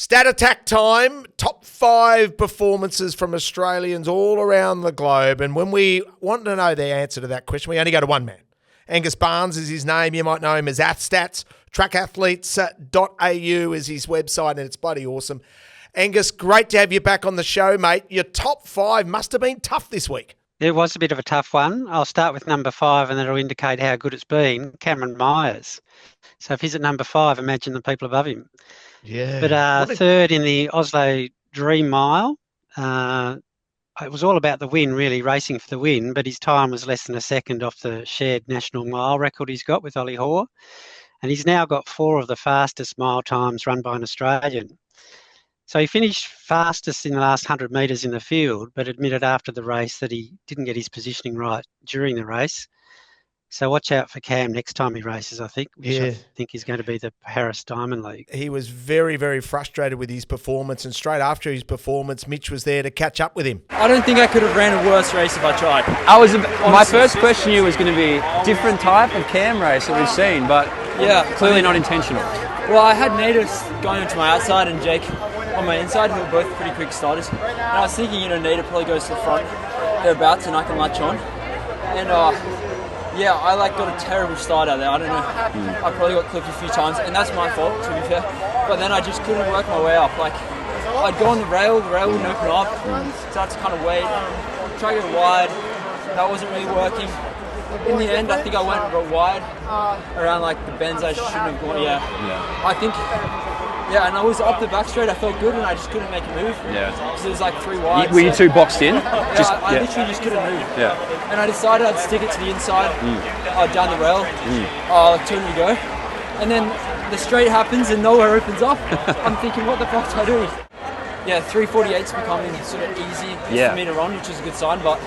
Stat Attack time, top 5 performances from Australians all around the globe. And when we want to know the answer to that question, we only go to one man. Angus Barnes is his name. You might know him as AthStats. Trackathletes.au is his website, and it's bloody awesome. Angus, great to have you back on the show, mate. Your top 5 must have been tough this week. It was a bit of a tough one. I'll start with number 5 and that'll indicate how good it's been. Cameron Myers. So if he's at number 5, imagine the people above him. Yeah. But third in the Oslo Dream Mile. It was all about the win, really, racing for the win, but his time was less than a second off the shared national mile record he's got with Ollie Hoare. And he's now got 4 of the fastest mile times run by an Australian. So he finished fastest in the last 100 metres in the field, but admitted after the race that he didn't get his positioning right during the race. So watch out for Cam next time he races, I think, which I think is going to be the Paris Diamond League. He was very, very frustrated with his performance, and straight after his performance, Mitch was there to catch up with him. I don't think I could have ran a worse race if I tried. My first question here was going to be different type of Cam race that we've seen, but clearly not intentional. Well, I had natives going onto my outside and Jake on my inside, who were both pretty quick starters. And I was thinking, native probably goes to the front thereabouts and I can latch on. And I got a terrible start out there. I don't know. I probably got clipped a few times, and that's my fault, to be fair. But then I just couldn't work my way up. Like, I'd go on the rail wouldn't open up, so I had to kind of wait, try to go wide. That wasn't really working. In the end, I think I went wide around like the bends I shouldn't have gone. I think. And I was up the back straight. I felt good, and I just couldn't make a move. Because it was like 3 wide. Were you too boxed in? I literally just couldn't move. And I decided I'd stick it to the inside, down the rail, 2 to go, and then the straight happens and nowhere opens up. I'm thinking, what the fuck do I do? 3:48's becoming sort of easy for me to run, which is a good sign. But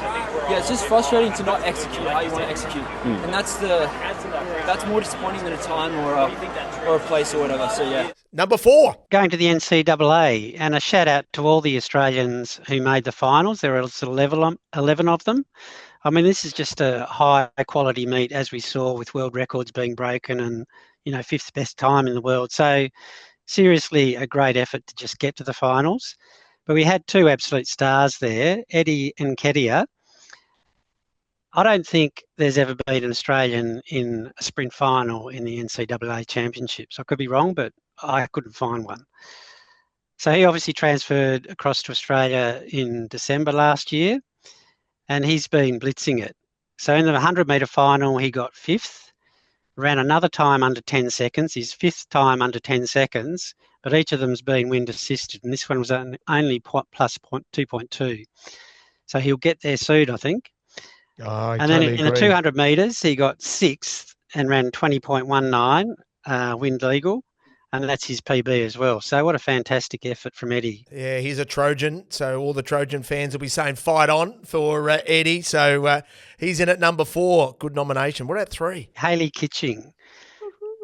it's just frustrating to not execute how you want to execute, and that's more disappointing than a time or a place or whatever. So Number 4. Going to the NCAA, and a shout out to all the Australians who made the finals. There were 11 of them. I mean, this is just a high quality meet, as we saw, with world records being broken and 5th best time in the world. So seriously, a great effort to just get to the finals. But we had 2 absolute stars there, Eddie and Kedia. I don't think there's ever been an Australian in a sprint final in the NCAA championships. I could be wrong, but I couldn't find one. So he obviously transferred across to Australia in December last year, and he's been blitzing it. So in the 100-metre final, he got 5th, ran another time under 10 seconds, his 5th time under 10 seconds, but each of them's been wind assisted, and this one was only plus 2.2. So he'll get there soon, I think. And then in the 200 metres, he got 6th and ran 20.19 wind legal, and that's his PB as well. So what a fantastic effort from Eddie. Yeah, he's a Trojan, so all the Trojan fans will be saying fight on for Eddie. So he's in at number 4. Good nomination. What about 3? Hayley Kitching.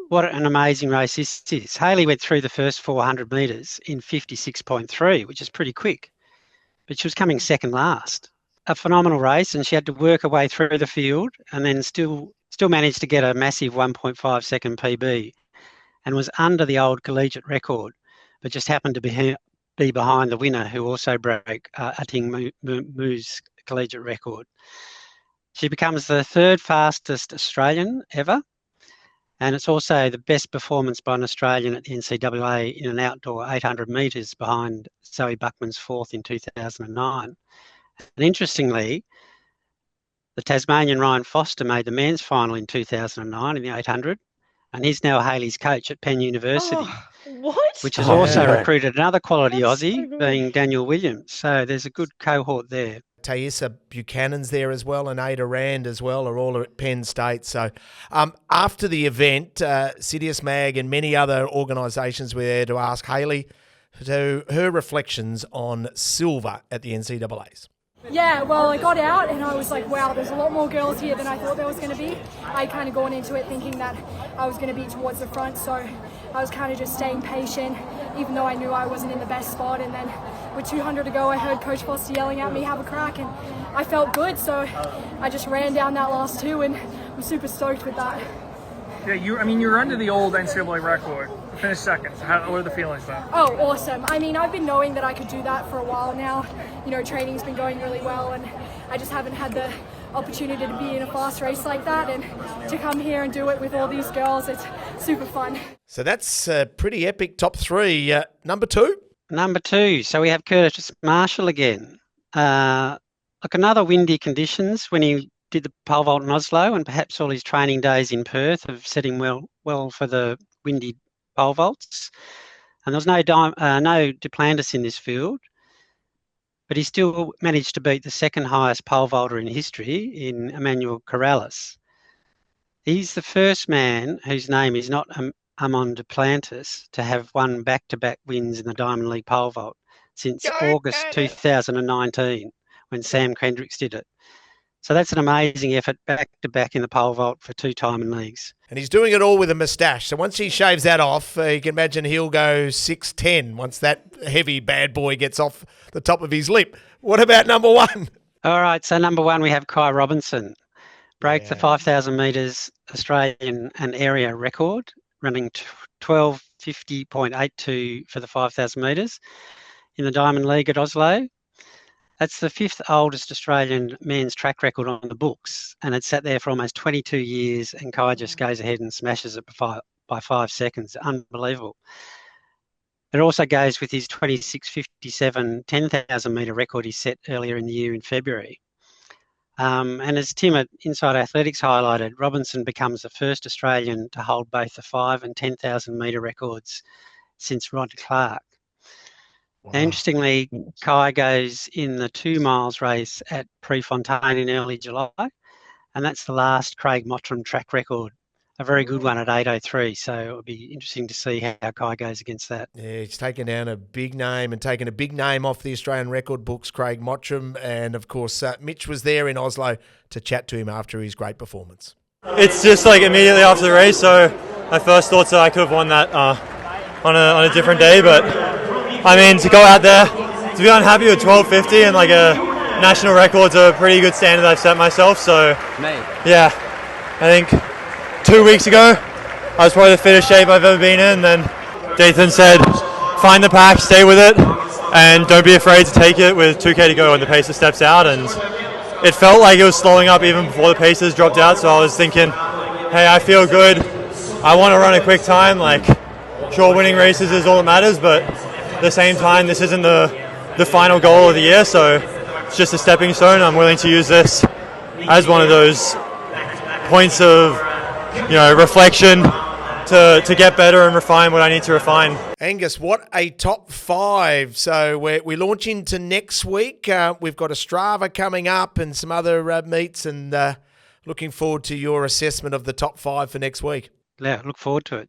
What an amazing race this is. Hayley went through the first 400 metres in 56.3, which is pretty quick, but she was coming second last. A phenomenal race, and she had to work her way through the field and then still managed to get a massive 1.5 second PB and was under the old collegiate record, but just happened to be behind the winner, who also broke Ating Mu's collegiate record. She becomes the 3rd fastest Australian ever, and it's also the best performance by an Australian at the NCAA in an outdoor 800 metres, behind Zoe Buckman's 4th in 2009. And interestingly, the Tasmanian Ryan Foster made the men's final in 2009 in the 800, and he's now Hayley's coach at Penn University, which has also recruited another quality Aussie, being Daniel Williams. So there's a good cohort there. Taissa Buchanan's there as well, and Ada Rand as well, are all at Penn State. So after the event, Sidious Mag and many other organisations were there to ask Hayley to her reflections on silver at the NCAAs. Yeah, well, I got out and I was like, wow, there's a lot more girls here than I thought there was going to be. I kind of gone into it thinking that I was going to be towards the front, so I was kind of just staying patient, even though I knew I wasn't in the best spot. And then with 200 to go, I heard Coach Foster yelling at me, have a crack, and I felt good, so I just ran down that last 2, and I'm super stoked with that. Yeah, you're under the old NCAA record. You finished second. So what are the feelings then? Oh, awesome. I mean, I've been knowing that I could do that for a while now. You know, training's been going really well, and I just haven't had the opportunity to be in a fast race like that, and to come here and do it with all these girls, it's super fun. So that's a pretty epic top three. Number two? Number two, so we have Kurtis Marschall again. Look, another windy conditions when he did the pole vault in Oslo, and perhaps all his training days in Perth have set him well for the windy pole vaults. And there was no Duplantis in this field, but he still managed to beat the second highest pole vaulter in history in Emmanuel Corrales. He's the first man whose name is not Mondo Duplantis to have won back-to-back wins in the Diamond League pole vault since August 2019, when Sam Kendricks did it. So that's an amazing effort back-to-back in the pole vault for two Diamond Leagues. And he's doing it all with a moustache. So once he shaves that off, you can imagine he'll go 6'10" once that heavy bad boy gets off the top of his lip. What about number one? All right, so number one, we have Kai Robinson. Broke the 5,000 metres Australian and area record, running 12:50.82 for the 5,000 metres in the Diamond League at Oslo. That's the fifth oldest Australian men's track record on the books, and it's sat there for almost 22 years, and Kai just goes ahead and smashes it by 5 seconds. Unbelievable. It also goes with his 26:57 10,000 metre record he set earlier in the year in February. And as Tim at Inside Athletics highlighted, Robinson becomes the first Australian to hold both the 5 and 10,000 metre records since Rod Clark. Wow. Interestingly, Kai goes in the 2 miles race at Prefontaine in early July, and that's the last Craig Mottram track record, a very good one at 8:03. So it'll be interesting to see how Kai goes against that. Yeah, he's taken down a big name and taken a big name off the Australian record books, Craig Mottram, and of course Mitch was there in Oslo to chat to him after his great performance. It's just like immediately after the race, so my first thoughts are I could have won that on a different day, but I mean, to go out there, to be unhappy with 12:50 and like a national record's a pretty good standard I've set myself. So, yeah, I think 2 weeks ago, I was probably the fittest shape I've ever been in. Then Dathan said, find the pack, stay with it, and don't be afraid to take it with 2K to go when the pacer steps out. And it felt like it was slowing up even before the pacers dropped out. So I was thinking, hey, I feel good. I want to run a quick time. Like, sure, winning races is all that matters, but at the same time, this isn't the final goal of the year, so it's just a stepping stone. I'm willing to use this as one of those points of, reflection to get better and refine what I need to refine. Angus, what a top 5. So we launch into next week. We've got a Strava coming up and some other meets, and looking forward to your assessment of the top 5 for next week. Yeah, look forward to it.